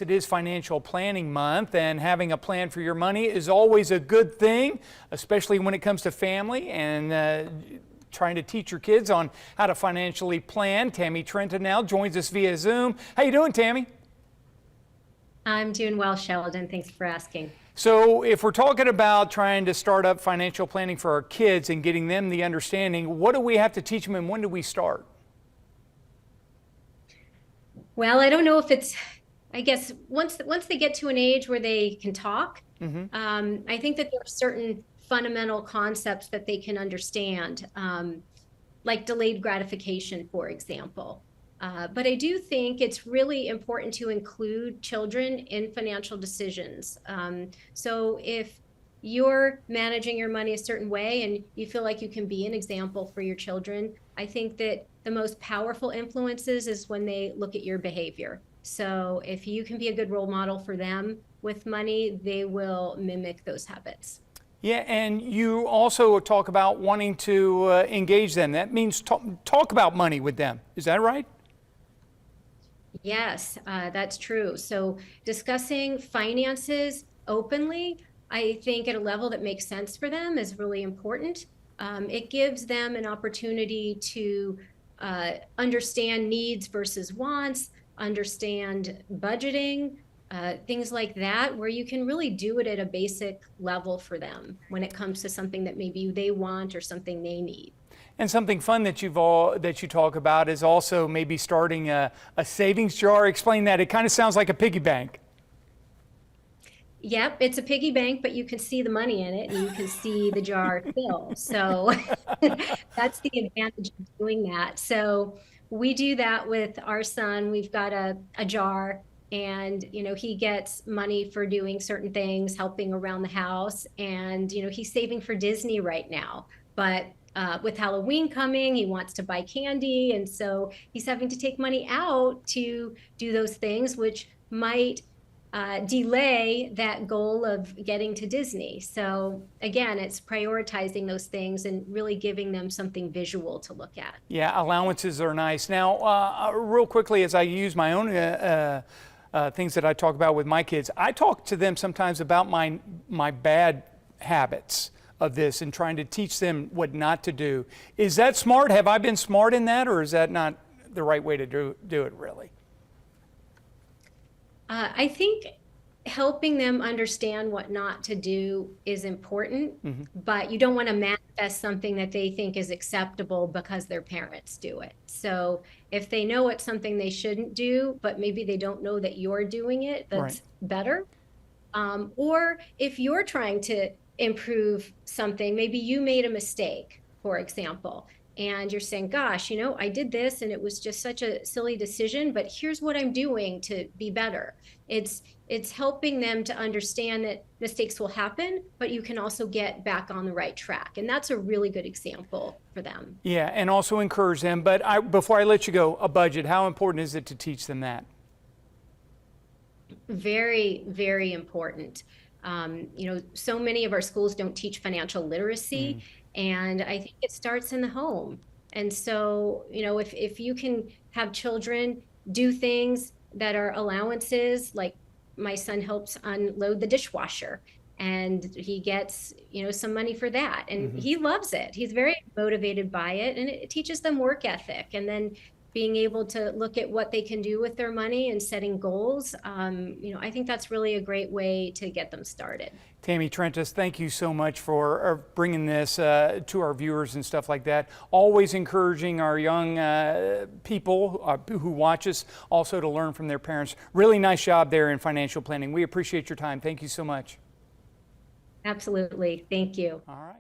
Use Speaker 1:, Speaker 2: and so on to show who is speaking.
Speaker 1: It is Financial Planning Month, and having a plan for your money is always a good thing, especially when it comes to family and trying to teach your kids on how to financially plan. Tammy Trenton now joins us via Zoom. How you doing, Tammy?
Speaker 2: I'm doing well, Sheldon. Thanks for asking.
Speaker 1: So if we're talking about trying to start up financial planning for our kids and getting them the understanding, what do we have to teach them and when do we start?
Speaker 2: Well, I don't know if I guess once they get to an age where they can talk, I think that there are certain fundamental concepts that they can understand, like delayed gratification, for example. But I do think it's really important to include children in financial decisions. So if you're managing your money a certain way and you feel like you can be an example for your children, I think that the most powerful influences is when they look at your behavior. So if you can be a good role model for them with money, they will mimic those habits.
Speaker 1: Yeah, and you also talk about wanting to engage them. That means talk about money with them. Is that right?
Speaker 2: Yes, that's true. So discussing finances openly, I think at a level that makes sense for them is really important. It gives them an opportunity to understand needs versus wants, understand budgeting, things like that, where you can really do it at a basic level for them when it comes to something that maybe they want or something they need.
Speaker 1: And something fun that you talk about is also maybe starting a savings jar. Explain that. It kind of sounds like a piggy bank.
Speaker 2: Yep, it's a piggy bank, but you can see the money in it and you can see the jar fill. So that's the advantage of doing that. So we do that with our son. We've got a jar, and he gets money for doing certain things, helping around the house, and he's saving for Disney right now. But with Halloween coming, he wants to buy candy, and so he's having to take money out to do those things, which might delay that goal of getting to Disney. So again, it's prioritizing those things and really giving them something visual to look at.
Speaker 1: Yeah, allowances are nice. Now, real quickly, as I use my own things that I talk about with my kids, I talk to them sometimes about my bad habits of this and trying to teach them what not to do. Is that smart? Have I been smart in that, or is that not the right way to do it, really?
Speaker 2: I think helping them understand what not to do is important, but you don't want to manifest something that they think is acceptable because their parents do it. So if they know it's something they shouldn't do, but maybe they don't know that you're doing it, that's better. Or if you're trying to improve something, maybe you made a mistake, for example, and you're saying, gosh, I did this and it was just such a silly decision, but here's what I'm doing to be better. It's helping them to understand that mistakes will happen, but you can also get back on the right track. And that's a really good example for them.
Speaker 1: Yeah, and also encourage them. But before I let you go, a budget, how important is it to teach them that?
Speaker 2: Very, very important. So many of our schools don't teach financial literacy, and I think it starts in the home. And so, if you can have children do things that are allowances, like my son helps unload the dishwasher, and he gets, some money for that, and he loves it. He's very motivated by it, and it teaches them work ethic, and then being able to look at what they can do with their money and setting goals. I think that's really a great way to get them started.
Speaker 1: Tammy Trenton, thank you so much for bringing this to our viewers and stuff like that. Always encouraging our young people who watch us also to learn from their parents. Really nice job there in financial planning. We appreciate your time. Thank you so much.
Speaker 2: Absolutely. Thank you.
Speaker 1: All right.